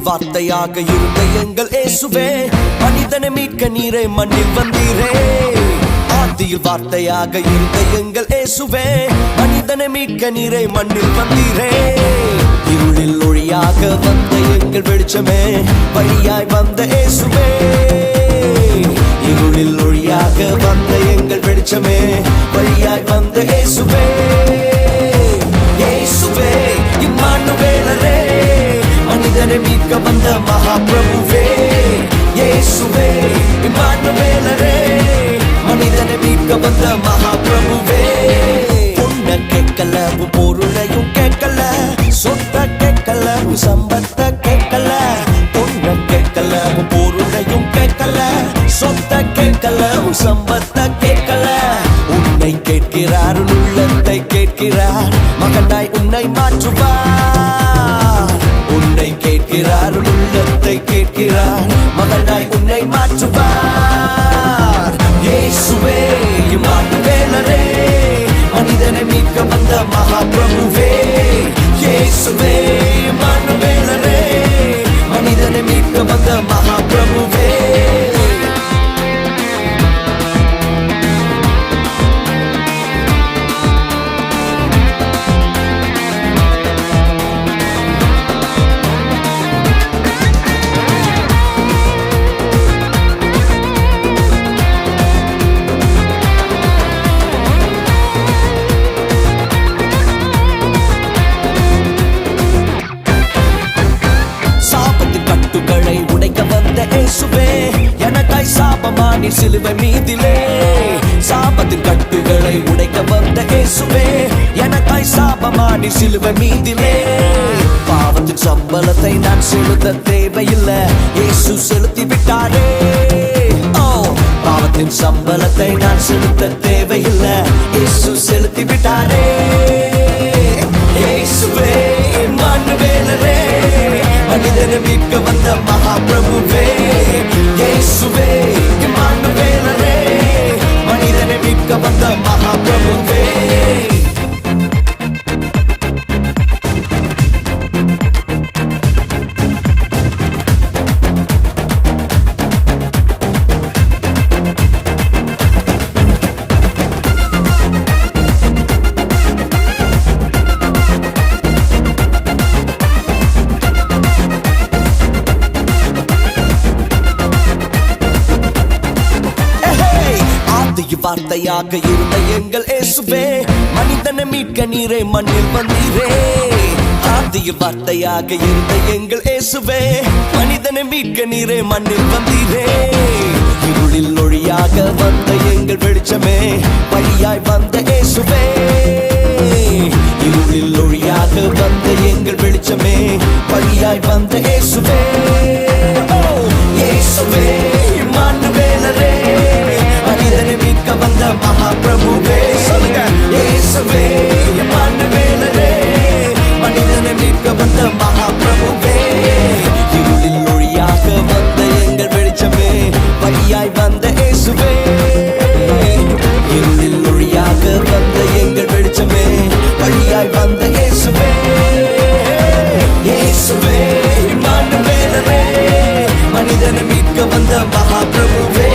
வார்த்தையாக இருந்த எங்கள் இயேசுவே, மனிதனை மீட்க நீரே மண்ணில் வந்தீரே. ஆதியில் வார்த்தையாக இருந்த எங்கள் இயேசுவே, மனிதனை மீட்க நீரே மண்ணில் வந்தீரே. இருளில் ஒளியாக வந்த எங்கள் வெளிச்சமே, வழியாய் வந்த இயேசுவே. இருளில் ஒளியாக வந்த எங்கள் வெளிச்சமே, வழியாய் வந்த இயேசுவே. இயேசுவே இம்மானுவேலரே, மனிதனை மீட்க வந்த மகாபிரபுவே. இயேசுவே இம்மானுவேலரே, மனிதனை மீட்க வந்த மகாபிரபுவே. பொண்ண கேட்கல, பொருளையும் கேட்கல, சொத்த கேட்கல, சம்பத்த கேட்கல. பொண்ண கேட்கல, பொருளையும் கேட்கல, சொத்த கேட்கல, சம்பத்த கேட்கல. உன்னை கேட்கிறார், உள்ளத்தை கேட்கிறார், மகனாய் உன்னை மாற்றுவார். உன்னை கேட்கிறார், உள்ளத்தை கேட்கிறார், மகனாய் உன்னை மாற்றுவார். இயேசுவே இம்மானுவேலரே, மனிதனை மீட்க வந்த மகாபிரபுவே. இயேசுவே இம்மானுவேலரே, மனிதனை மீட்க வந்த மகாபிரபுவே. எனக்காய் சாபமானி சிலுவை மீதிலே. சாபத்தின் கட்டுகளை உடைக்க வந்த இயேசுவே, எனக்காய் சாபமானி சிலுவை மீதிலே. பாவத்தின் சம்பளத்தை நான் செலுத்த தேவையில்லை, இயேசு செலுத்தி விட்டாரே. பாவத்தின் சம்பளத்தை நான் செலுத்த தேவையில்லை, இயேசு செலுத்தி விட்டாரே. இயேசுவே இம்மானுவேலரே, மனிதனை மீட்க வந்த மகாபிரபுவே. இயேசுவே இம்மானுவேலரே, மனிதனை மீட்க வந்த மகாபிரபுவே. வார்த்தையாக இருந்த எங்கள் இயேசுவே, மனிதனை மீட்க நீரே மண்ணில் வந்தீரே. ஆதியில் வார்த்தையாக இருந்த எங்கள் இயேசுவே, மனிதனை மீட்க நீரே மண்ணில் வந்தீரே. இருளில் ஒளியாக வந்த எங்கள் வெளிச்சமே, வழியாய் வந்த இயேசுவே. இருளில் ஒளியாக வந்த எங்கள் வெளிச்சமே, வழியாய் வந்த இயேசுவே. இயேசுவே இம்மானுவேலரே, மனிதனை மீட்க வந்த மகாபிரபுவே. சொல்லுங்க. இயேசுவே இம்மானுவேலரே, மனிதனை மீட்க வந்த மகாபிரபுவே. இருளில் ஒளியாக வந்த எங்கள் வெளிச்சமே, வழியாய் வந்த இயேசுவே. இருளில் ஒளியாக வந்த எங்கள் வெளிச்சமே, வழியாய் வந்த இயேசுவே. இயேசுவே இம்மானுவேலரே, மனிதனை மீட்க வந்த மகாபிரபுவே.